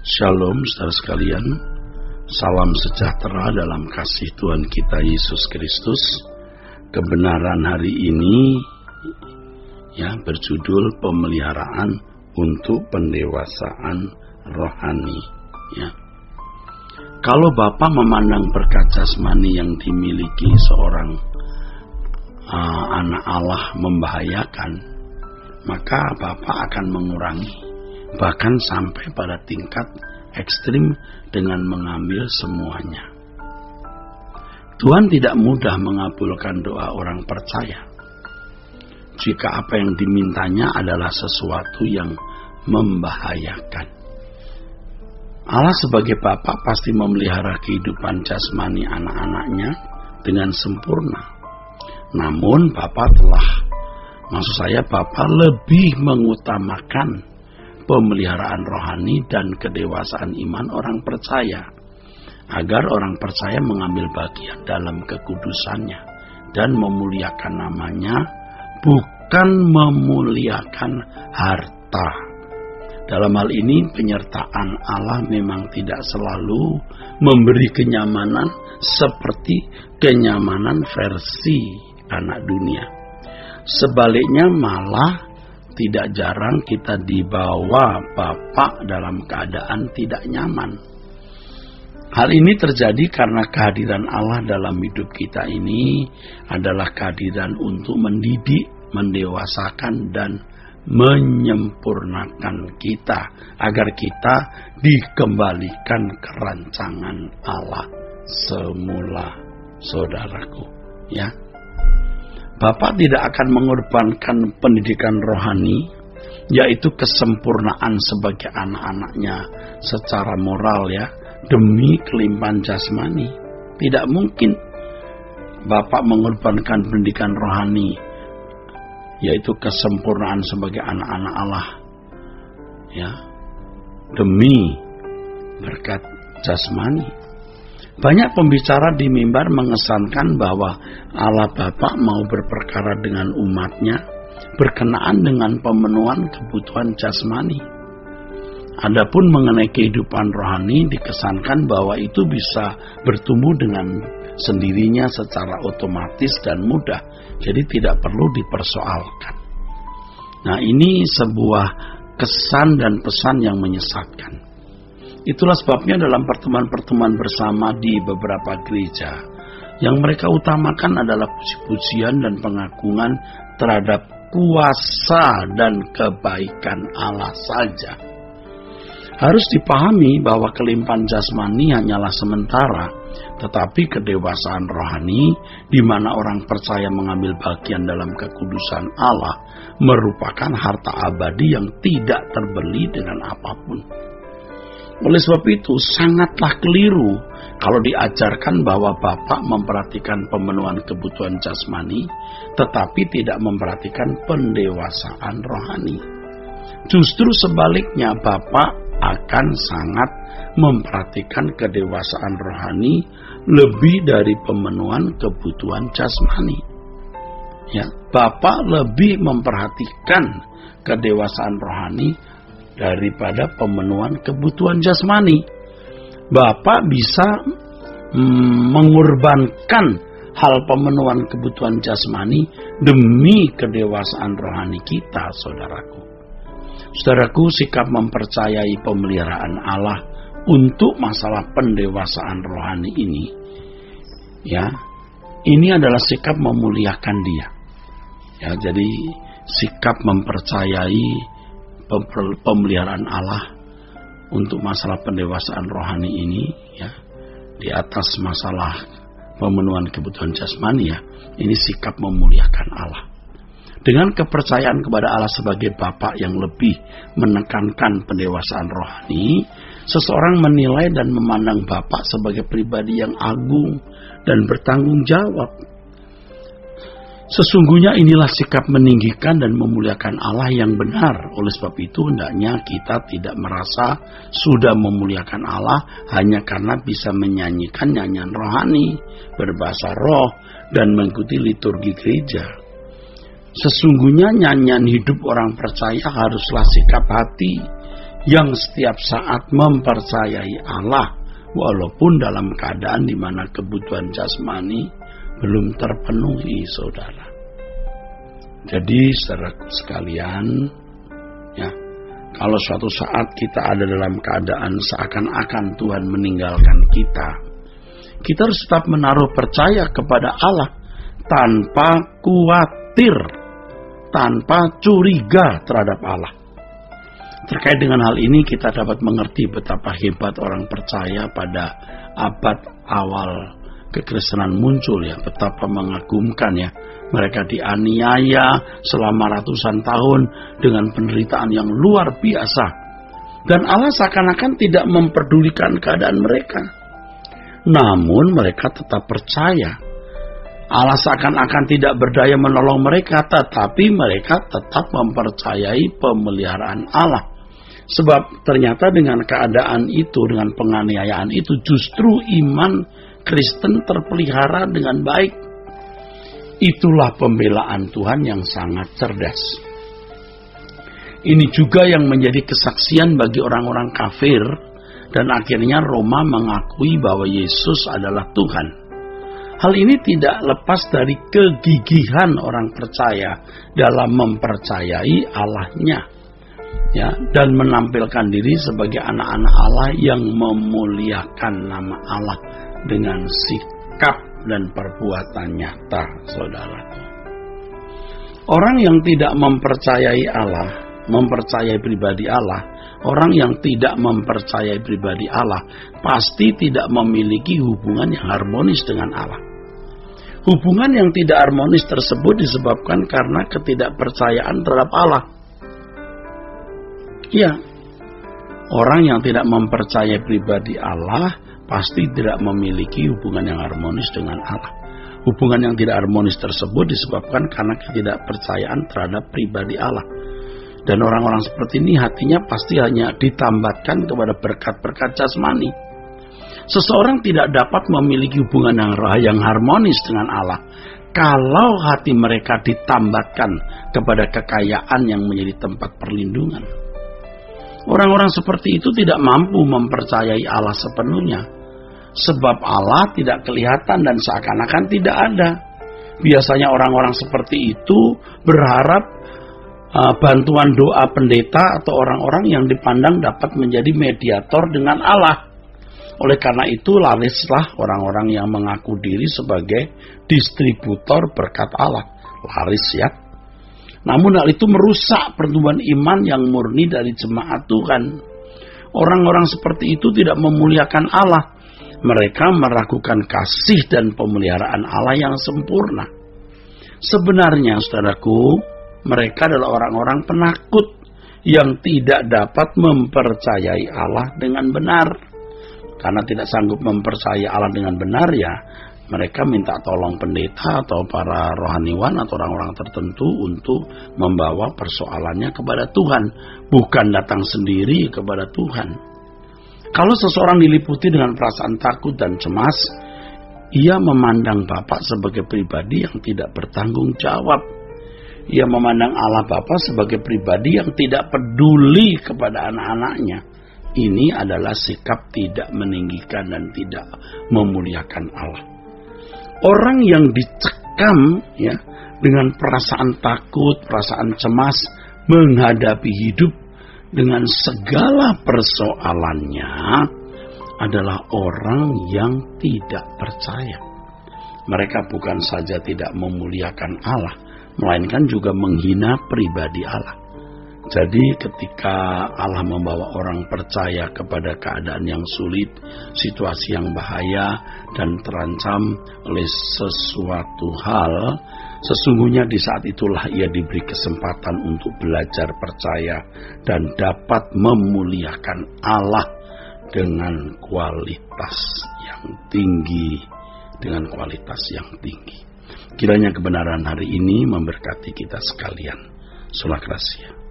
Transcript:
Shalom saudara sekalian, salam sejahtera dalam kasih Tuhan kita Yesus Kristus. Kebenaran hari ini berjudul pemeliharaan untuk pendewasaan rohani. Kalau Bapa memandang berkat jasmani yang dimiliki seorang anak Allah membahayakan, maka Bapa akan mengurangi, bahkan sampai pada tingkat ekstrim dengan mengambil semuanya. Tuhan tidak mudah mengabulkan doa orang percaya jika apa yang dimintanya adalah sesuatu yang membahayakan. Allah sebagai Bapa pasti memelihara kehidupan jasmani anak-anaknya dengan sempurna. Namun Bapa lebih mengutamakan pemeliharaan rohani dan kedewasaan iman orang percaya, agar orang percaya mengambil bagian dalam kekudusannya dan memuliakan namanya, bukan memuliakan harta. Dalam hal ini penyertaan Allah memang tidak selalu memberi kenyamanan seperti kenyamanan versi anak dunia. Sebaliknya malah tidak jarang kita dibawa Bapa dalam keadaan tidak nyaman. Hal ini terjadi karena kehadiran Allah dalam hidup kita ini adalah kehadiran untuk mendidik, mendewasakan, dan menyempurnakan kita agar kita dikembalikan ke rancangan Allah semula, saudaraku. Bapak tidak akan mengorbankan pendidikan rohani, yaitu kesempurnaan sebagai anak-anaknya secara moral demi kelimpahan jasmani. Tidak mungkin Bapak mengorbankan pendidikan rohani, yaitu kesempurnaan sebagai anak-anak Allah demi berkat jasmani. Banyak pembicara di mimbar mengesankan bahwa Allah Bapa mau berperkara dengan umatnya berkenaan dengan pemenuhan kebutuhan jasmani. Adapun mengenai kehidupan rohani dikesankan bahwa itu bisa bertumbuh dengan sendirinya secara otomatis dan mudah, jadi tidak perlu dipersoalkan. Nah, ini sebuah kesan dan pesan yang menyesatkan. Itulah sebabnya dalam pertemuan-pertemuan bersama di beberapa gereja, yang mereka utamakan adalah puji-pujian dan pengagungan terhadap kuasa dan kebaikan Allah saja. Harus dipahami bahwa kelimpahan jasmani hanyalah sementara, tetapi kedewasaan rohani, di mana orang percaya mengambil bagian dalam kekudusan Allah, merupakan harta abadi yang tidak terbeli dengan apapun. Oleh sebab itu sangatlah keliru kalau diajarkan bahwa Bapak memperhatikan pemenuhan kebutuhan jasmani tetapi tidak memperhatikan pendewasaan rohani. Justru sebaliknya, Bapak akan sangat memperhatikan kedewasaan rohani lebih dari pemenuhan kebutuhan jasmani. Bapak lebih memperhatikan kedewasaan rohani daripada pemenuhan kebutuhan jasmani. Bapak bisa mengorbankan hal pemenuhan kebutuhan jasmani demi kedewasaan rohani kita, saudaraku. Saudaraku, sikap mempercayai pemeliharaan Allah untuk masalah pendewasaan rohani ini, ini adalah sikap memuliakan Dia. Jadi sikap mempercayai pemeliharaan Allah untuk masalah pendewasaan rohani ini di atas masalah pemenuhan kebutuhan jasmani ini sikap memuliakan Allah. Dengan kepercayaan kepada Allah sebagai Bapa yang lebih menekankan pendewasaan rohani, seseorang menilai dan memandang Bapa sebagai pribadi yang agung dan bertanggung jawab. Sesungguhnya inilah sikap meninggikan dan memuliakan Allah yang benar. Oleh sebab itu hendaknya kita tidak merasa sudah memuliakan Allah hanya karena bisa menyanyikan nyanyian rohani, berbahasa roh, dan mengikuti liturgi gereja. Sesungguhnya nyanyian hidup orang percaya haruslah sikap hati yang setiap saat mempercayai Allah walaupun dalam keadaan di mana kebutuhan jasmani belum terpenuhi, saudara. Jadi saudara sekalian, ya, kalau suatu saat kita ada dalam keadaan seakan-akan Tuhan meninggalkan kita, kita harus tetap menaruh percaya kepada Allah tanpa khawatir, tanpa curiga terhadap Allah. Terkait dengan hal ini kita dapat mengerti betapa hebat orang percaya pada abad awal kekristenan muncul, ya, betapa mengagumkan, ya. Mereka dianiaya selama ratusan tahun dengan penderitaan yang luar biasa. Dan Allah seakan-akan tidak memperdulikan keadaan mereka. Namun mereka tetap percaya. Allah seakan-akan tidak berdaya menolong mereka, tetapi mereka tetap mempercayai pemeliharaan Allah. Sebab ternyata dengan keadaan itu, dengan penganiayaan itu, justru iman Kristen terpelihara dengan baik. Itulah pembelaan Tuhan yang sangat cerdas. Ini juga yang menjadi kesaksian bagi orang-orang kafir, dan akhirnya Roma mengakui bahwa Yesus adalah Tuhan. Hal ini tidak lepas dari kegigihan orang percaya dalam mempercayai Allahnya, ya, dan menampilkan diri sebagai anak-anak Allah yang memuliakan nama Allah dengan sikap dan perbuatan nyata, saudara. Orang yang tidak mempercayai Allah, mempercayai pribadi Allah, orang yang tidak mempercayai pribadi Allah pasti tidak memiliki hubungan yang harmonis dengan Allah. Hubungan yang tidak harmonis tersebut disebabkan karena ketidakpercayaan terhadap Allah. Ya, orang yang tidak mempercayai pribadi Allah pasti tidak memiliki hubungan yang harmonis dengan Allah. Hubungan yang tidak harmonis tersebut disebabkan karena ketidakpercayaan terhadap pribadi Allah. Dan orang-orang seperti ini hatinya pasti hanya ditambatkan kepada berkat-berkat jasmani. Seseorang tidak dapat memiliki hubungan yang harmonis dengan Allah kalau hati mereka ditambatkan kepada kekayaan yang menjadi tempat perlindungan. Orang-orang seperti itu tidak mampu mempercayai Allah sepenuhnya, sebab Allah tidak kelihatan dan seakan-akan tidak ada. Biasanya orang-orang seperti itu berharap bantuan doa pendeta atau orang-orang yang dipandang dapat menjadi mediator dengan Allah. Oleh karena itu larislah orang-orang yang mengaku diri sebagai distributor berkat Allah. Laris, ya. Namun hal itu merusak pertumbuhan iman yang murni dari jemaat Tuhan. Orang-orang seperti itu tidak memuliakan Allah. Mereka meragukan kasih dan pemeliharaan Allah yang sempurna. Sebenarnya, saudaraku, mereka adalah orang-orang penakut yang tidak dapat mempercayai Allah dengan benar. Karena tidak sanggup mempercayai Allah dengan benar, ya, mereka minta tolong pendeta atau para rohaniwan atau orang-orang tertentu untuk membawa persoalannya kepada Tuhan, bukan datang sendiri kepada Tuhan. Kalau seseorang diliputi dengan perasaan takut dan cemas, ia memandang Bapa sebagai pribadi yang tidak bertanggung jawab. Ia memandang Allah Bapa sebagai pribadi yang tidak peduli kepada anak-anaknya. Ini adalah sikap tidak meninggikan dan tidak memuliakan Allah. Orang yang dicekam, ya, dengan perasaan takut, perasaan cemas menghadapi hidup dengan segala persoalannya adalah orang yang tidak percaya. Mereka bukan saja tidak memuliakan Allah, melainkan juga menghina pribadi Allah. Jadi ketika Allah membawa orang percaya kepada keadaan yang sulit, situasi yang bahaya, dan terancam oleh sesuatu hal, sesungguhnya di saat itulah ia diberi kesempatan untuk belajar percaya dan dapat memuliakan Allah dengan kualitas yang tinggi. Kiranya kebenaran hari ini memberkati kita sekalian. Sola Gracia.